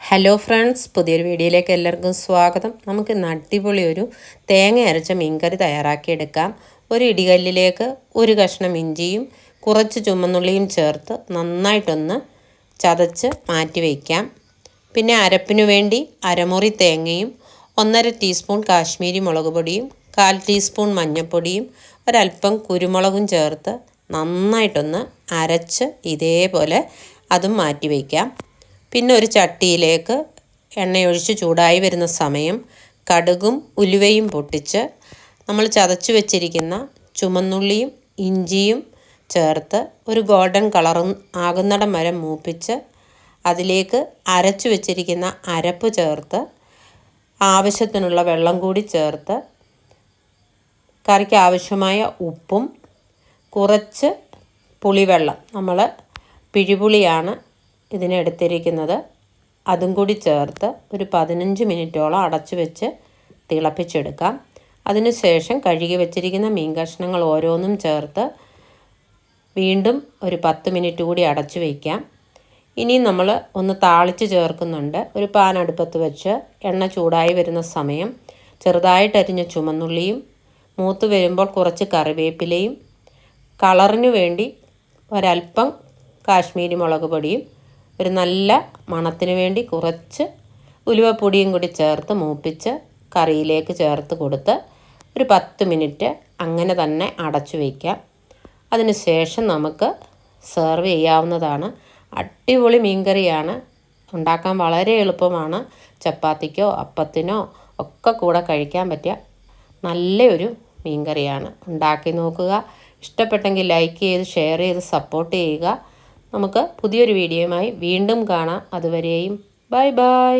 Hello friends, പുതിയൊരു വീഡിയോയിലേക്ക് എല്ലാവർക്കും സ്വാഗതം. നമുക്ക് ഇന്ന് അടിപൊളി ഒരു തേങ്ങ അരച്ച മീൻകറി തയ്യാറാക്കിയെടുക്കാം. ഒരു ഇടികല്ലിലേക്ക് ഒരു കഷ്ണം ഇഞ്ചിയും കുറച്ച് ചുമന്നുള്ളിയും ചേർത്ത് നന്നായിട്ടൊന്ന് ചതച്ച് മാറ്റി വയ്ക്കാം. പിന്നെ അരപ്പിനു വേണ്ടി അരമുറി തേങ്ങയും 1.5 ടീസ്പൂൺ കാശ്മീരി മുളക് പൊടിയും 1/4 ടീസ്പൂൺ മഞ്ഞൾപ്പൊടിയും ഒരല്പം കുരുമുളകും ചേർത്ത് നന്നായിട്ടൊന്ന് അരച്ച് ഇതേപോലെ അതും മാറ്റി വയ്ക്കാം. പിന്നെ ഒരു ചട്ടിയിലേക്ക് എണ്ണയൊഴിച്ച് ചൂടായി വരുന്ന സമയം കടുകും ഉലുവയും പൊട്ടിച്ച് നമ്മൾ ചതച്ച് വെച്ചിരിക്കുന്ന ചുമന്നുള്ളിയും ഇഞ്ചിയും ചേർത്ത് ഒരു ഗോൾഡൻ കളറും ആകുന്നിടം വരെ മൂപ്പിച്ച് അതിലേക്ക് അരച്ചു വെച്ചിരിക്കുന്ന അരപ്പ് ചേർത്ത് ആവശ്യത്തിനുള്ള വെള്ളം കൂടി ചേർത്ത് കറിക്ക് ആവശ്യമായ ഉപ്പും കുറച്ച് പുളിവെള്ളം, നമ്മൾ പിഴിപുളിയാണ് ഇതിനെടുത്തിരിക്കുന്നത്, അതും കൂടി ചേർത്ത് ഒരു 15 മിനിറ്റോളം അടച്ചു വെച്ച് തിളപ്പിച്ചെടുക്കാം. അതിനുശേഷം കഴുകി വെച്ചിരിക്കുന്ന മീൻ കഷ്ണങ്ങൾ ഓരോന്നും ചേർത്ത് വീണ്ടും ഒരു 10 മിനിറ്റ് കൂടി അടച്ചു വയ്ക്കാം. ഇനി നമ്മൾ ഒന്ന് താളിച്ച് ചേർക്കുന്നുണ്ട്. ഒരു പാൻ അടുപ്പത്ത് വെച്ച് എണ്ണ ചൂടായി വരുന്ന സമയം ചെറുതായിട്ടരിഞ്ഞ ചുമന്നുള്ളിയും മൂത്ത് വരുമ്പോൾ കുറച്ച് കറിവേപ്പിലയും കളറിന് വേണ്ടി ഒരല്പം കാശ്മീരി മുളക് പൊടിയും ഒരു നല്ല മണത്തിന് വേണ്ടി കുറച്ച് ഉലുവപ്പൊടിയും കൂടി ചേർത്ത് മൂപ്പിച്ച് കറിയിലേക്ക് ചേർത്ത് കൊടുത്ത് ഒരു 10 മിനിറ്റ് അങ്ങനെ തന്നെ അടച്ചു വയ്ക്കാം. അതിന് ശേഷം നമുക്ക് സെർവ് ചെയ്യാവുന്നതാണ്. അടിപൊളി മീൻകറിയാണ്, ഉണ്ടാക്കാൻ വളരെ എളുപ്പമാണ്. ചപ്പാത്തിക്കോ അപ്പത്തിനോ ഒക്കെ കൂടെ കഴിക്കാൻ പറ്റിയ നല്ലൊരു മീൻകറിയാണ്. ഉണ്ടാക്കി നോക്കുക. ഇഷ്ടപ്പെട്ടെങ്കിൽ ലൈക്ക് ചെയ്ത് ഷെയർ ചെയ്ത് സപ്പോർട്ട് ചെയ്യുക. നമുക്ക് പുതിയൊരു വീഡിയോയുമായി വീണ്ടും കാണാം. അതുവരെയും ബൈ ബൈ.